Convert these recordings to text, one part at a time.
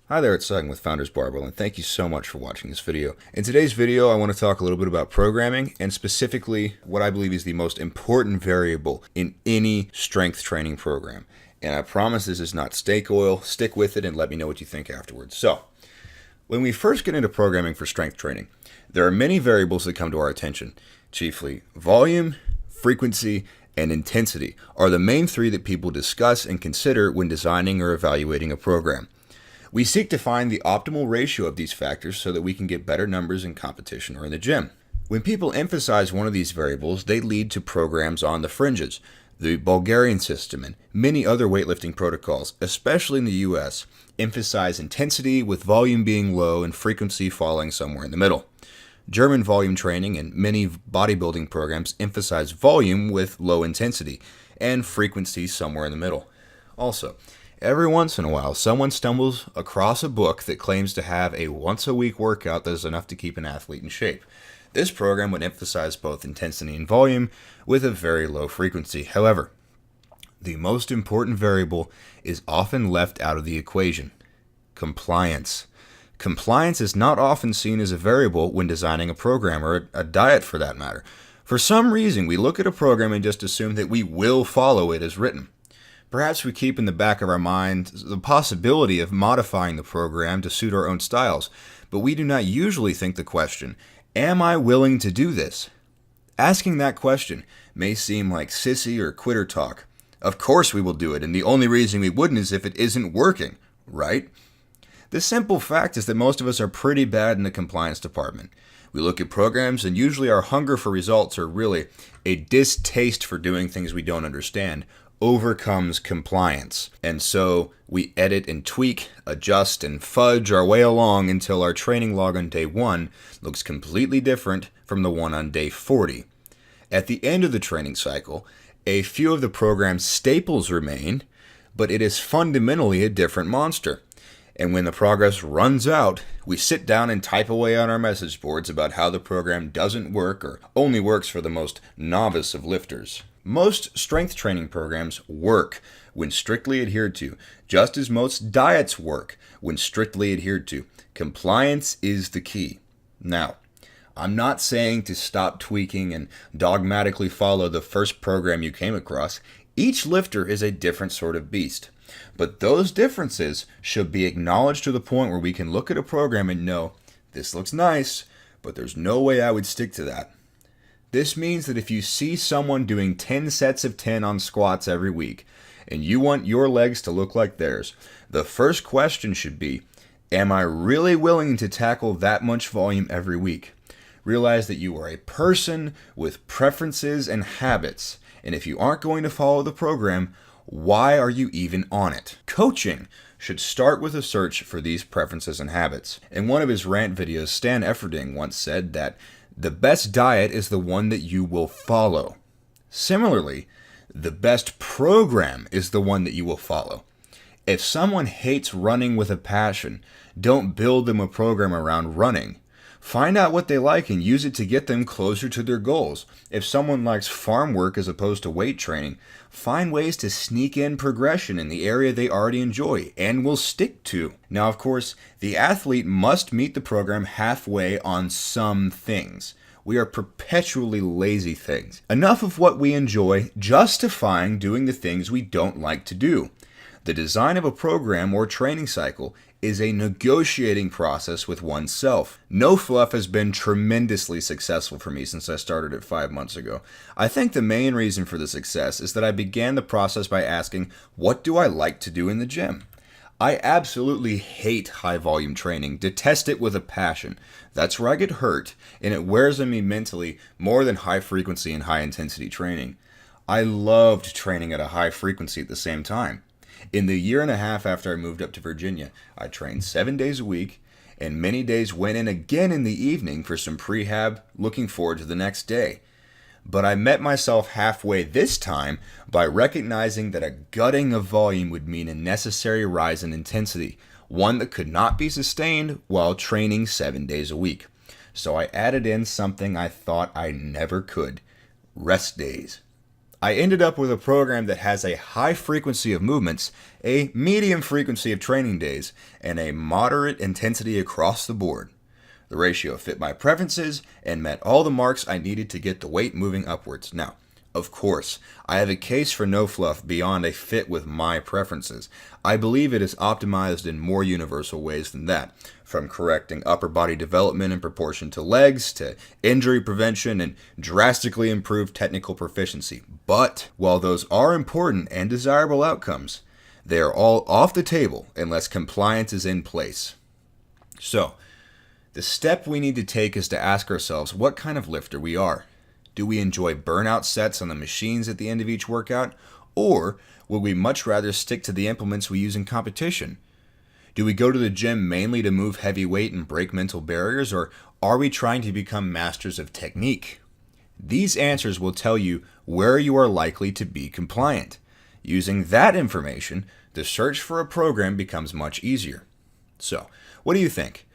Hi there, it's Sutton with Founders Barbell, and thank you so much for watching this video. In today's video, I want to talk a little bit about programming, and specifically what I believe is the most important variable in any strength training program. And I promise this is not steak oil. Stick with it and let me know what you think afterwards. So, when we first get into programming for strength training, there are many variables that come to our attention. Chiefly, volume, frequency, and intensity are the main three that people discuss and consider when designing or evaluating a program. We seek to find the optimal ratio of these factors so that we can get better numbers in competition or in the gym. When people emphasize one of these variables, they lead to programs on the fringes. The Bulgarian system and many other weightlifting protocols, especially in the US, emphasize intensity with volume being low and frequency falling somewhere in the middle. German volume training and many bodybuilding programs emphasize volume with low intensity and frequency somewhere in the middle. Also, every once in a while, someone stumbles across a book that claims to have a once-a-week workout that is enough to keep an athlete in shape. This program would emphasize both intensity and volume with a very low frequency. However, the most important variable is often left out of the equation: compliance. Compliance is not often seen as a variable when designing a program or a diet for that matter. For some reason, we look at a program and just assume that we will follow it as written. Perhaps we keep in the back of our mind the possibility of modifying the program to suit our own styles, but we do not usually think the question, am I willing to do this? Asking that question may seem like sissy or quitter talk. Of course we will do it, and the only reason we wouldn't is if it isn't working, right? The simple fact is that most of us are pretty bad in the compliance department. We look at programs, and usually our hunger for results, or really a distaste for doing things we don't understand, overcomes compliance. And so we edit and tweak, adjust, and fudge our way along until our training log on day 1 looks completely different from the one on day 40. At the end of the training cycle, a few of the program's staples remain, but it is fundamentally a different monster. And when the progress runs out, we sit down and type away on our message boards about how the program doesn't work or only works for the most novice of lifters. Most strength training programs work when strictly adhered to, just as most diets work when strictly adhered to. Compliance is the key. Now, I'm not saying to stop tweaking and dogmatically follow the first program you came across. Each lifter is a different sort of beast. But those differences should be acknowledged to the point where we can look at a program and know, this looks nice, but there's no way I would stick to that. This means that if you see someone doing 10 sets of 10 on squats every week, and you want your legs to look like theirs, the first question should be, am I really willing to tackle that much volume every week? Realize that you are a person with preferences and habits, and if you aren't going to follow the program, why are you even on it? Coaching should start with a search for these preferences and habits. In one of his rant videos, Stan Efferding once said that the best diet is the one that you will follow. Similarly, the best program is the one that you will follow. If someone hates running with a passion, don't build them a program around running. Find out what they like and use it to get them closer to their goals. If someone likes farm work as opposed to weight training, find ways to sneak in progression in the area they already enjoy and will stick to. Now, of course, the athlete must meet the program halfway on some things. We are perpetually lazy things. Enough of what we enjoy justifying doing the things we don't like to do. The design of a program or training cycle is a negotiating process with oneself. No Fluff has been tremendously successful for me since I started it 5 months ago. I think the main reason for the success is that I began the process by asking, what do I like to do in the gym? I absolutely hate high volume training, detest it with a passion. That's where I get hurt, and it wears on me mentally more than high frequency and high intensity training. I loved training at a high frequency at the same time. In the year and a half after I moved up to Virginia, I trained 7 days a week, and many days went in again in the evening for some prehab, looking forward to the next day. But I met myself halfway this time by recognizing that a gutting of volume would mean a necessary rise in intensity, one that could not be sustained while training 7 days a week. So I added in something I thought I never could: rest days. I ended up with a program that has a high frequency of movements, a medium frequency of training days, and a moderate intensity across the board. The ratio fit my preferences and met all the marks I needed to get the weight moving upwards. Now, of course, I have a case for no fluff beyond a fit with my preferences. I believe it is optimized in more universal ways than that, from correcting upper body development in proportion to legs, to injury prevention, and drastically improved technical proficiency. But while those are important and desirable outcomes, they are all off the table unless compliance is in place. So, the step we need to take is to ask ourselves what kind of lifter we are. Do we enjoy burnout sets on the machines at the end of each workout? Or would we much rather stick to the implements we use in competition? Do we go to the gym mainly to move heavy weight and break mental barriers, or are we trying to become masters of technique? These answers will tell you where you are likely to be compliant. Using that information, the search for a program becomes much easier. So, what do you think?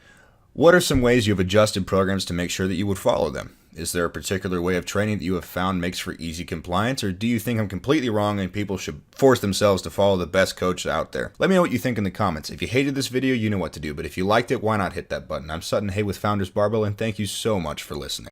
What are some ways you have adjusted programs to make sure that you would follow them? Is there a particular way of training that you have found makes for easy compliance, or do you think I'm completely wrong and people should force themselves to follow the best coach out there? Let me know what you think in the comments. If you hated this video, you know what to do, but if you liked it, why not hit that button? I'm Sutton Hay with Founders Barbell, and thank you so much for listening.